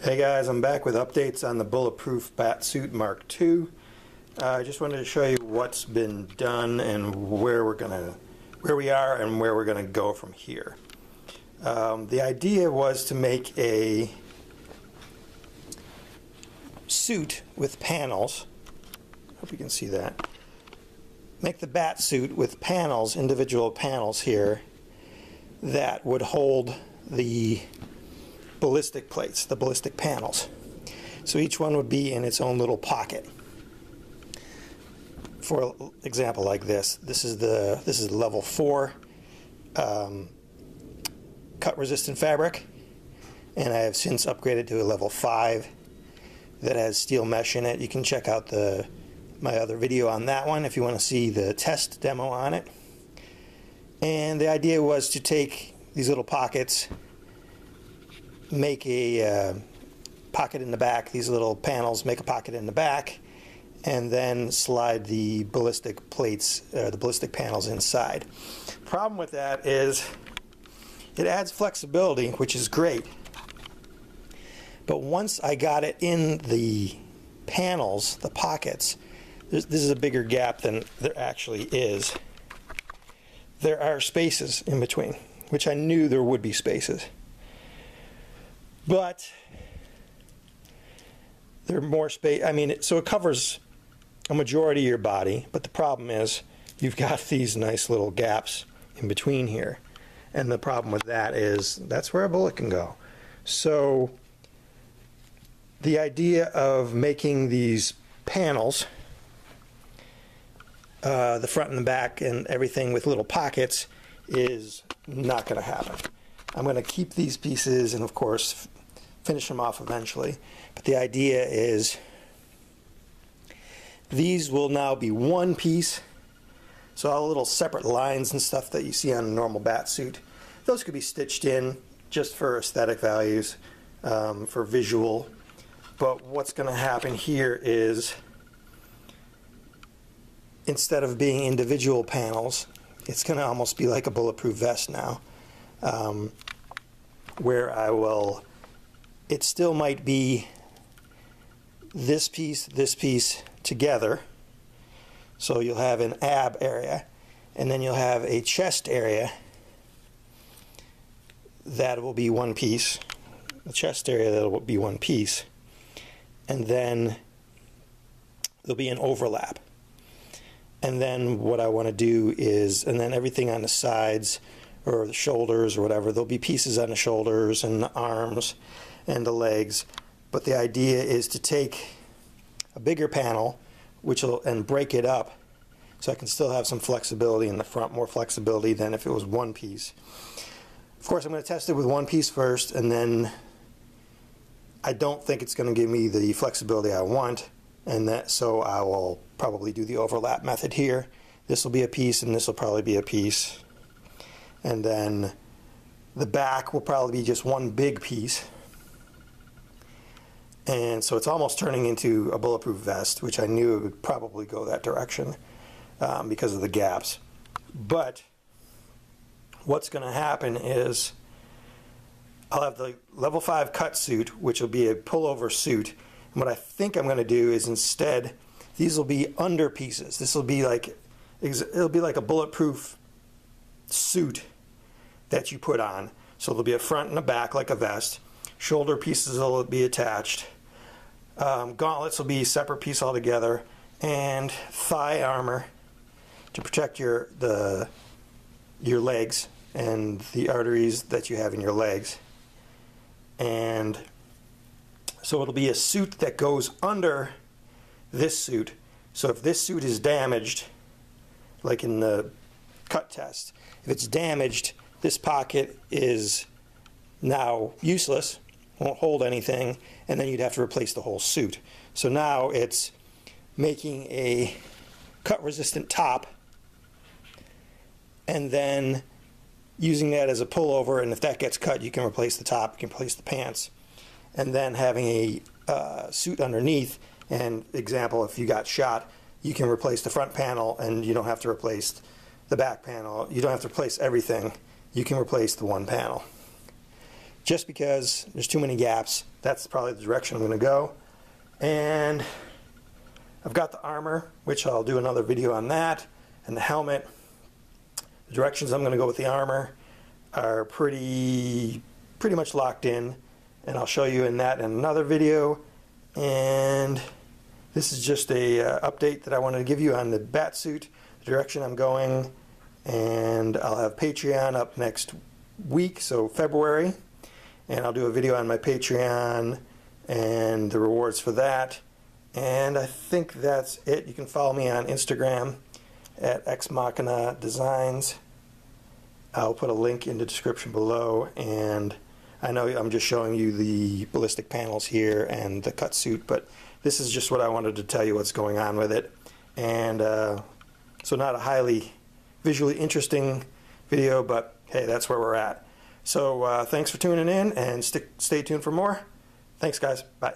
Hey guys, I'm back with updates on the Bulletproof Batsuit Mark II. I just wanted to show you what's been done and where we are and where we're gonna go from here. The idea was to make a suit with panels. Hope you can see that. Make the Batsuit with panels, individual panels here, that would hold the ballistic plates, the ballistic panels. So each one would be in its own little pocket. For example, like this is level 4 cut resistant fabric, and I have since upgraded to a level 5 that has steel mesh in it. You can check out my other video on that one if you want to see the test demo on it. And the idea was to take these little pockets, make a pocket in the back, these little panels make a pocket in the back, and then slide the ballistic plates, the ballistic panels inside. Problem with that is it adds flexibility, which is great, but once I got it in the panels, the pockets, this is a bigger gap than there actually is. There are spaces in between, which I knew there would be spaces. But there are more space. I mean, so it covers a majority of your body, but the problem is you've got these nice little gaps in between here. And the problem with that is that's where a bullet can go. So the idea of making these panels, the front and the back and everything with little pockets, is not going to happen. I'm going to keep these pieces and of course finish them off eventually, but the idea is these will now be one piece. So all the little separate lines and stuff that you see on a normal bat suit, those could be stitched in just for aesthetic values, for visual. But what's going to happen here is instead of being individual panels, it's going to almost be like a bulletproof vest now, where it still might be this piece together. So you'll have an ab area, and then you'll have a chest area that will be one piece, the chest area that will be one piece, and then there'll be an overlap. And then what I want to do is, and then everything on the sides or the shoulders or whatever, there'll be pieces on the shoulders and the arms and the legs. But the idea is to take a bigger panel and break it up so I can still have some flexibility in the front, more flexibility than if it was one piece. Of course, I'm going to test it with one piece first, and then I don't think it's going to give me the flexibility I want, and so I will probably do the overlap method here. This will be a piece and this will probably be a piece, and then the back will probably be just one big piece. And so it's almost turning into a bulletproof vest, which I knew it would probably go that direction because of the gaps. But what's going to happen is I'll have the level 5 cut suit, which will be a pullover suit. And what I think I'm going to do is instead, these will be under pieces. This will be like, it'll be like a bulletproof suit that you put on. So there'll be a front and a back like a vest. Shoulder pieces will be attached. Gauntlets will be a separate piece altogether, and thigh armor to protect your legs and the arteries that you have in your legs. And so it'll be a suit that goes under this suit. So if this suit is damaged, like in the cut test, if it's damaged, this pocket is now useless, won't hold anything, and then you'd have to replace the whole suit. So now it's making a cut resistant top and then using that as a pullover, and if that gets cut, you can replace the top, you can replace the pants, and then having a suit underneath. And example, if you got shot, you can replace the front panel and you don't have to replace the back panel. You don't have to replace everything. You can replace the one panel. just because there's too many gaps. That's probably the direction I'm going to go. And I've got the armor, which I'll do another video on that, and the helmet. The directions I'm going to go with the armor are pretty much locked in, and I'll show you in that in another video. And this is just a update that I wanted to give you on the Batsuit, the direction I'm going. And I'll have Patreon up next week, so February, and I'll do a video on my Patreon and the rewards for that. And I think that's it. You can follow me on Instagram at xmachinadesigns. I'll put a link in the description below, and I know I'm just showing you the ballistic panels here and the cut suit, but this is just what I wanted to tell you what's going on with it. And so not a highly visually interesting video, but hey, that's where we're at. So thanks for tuning in, and stay tuned for more. Thanks, guys. Bye.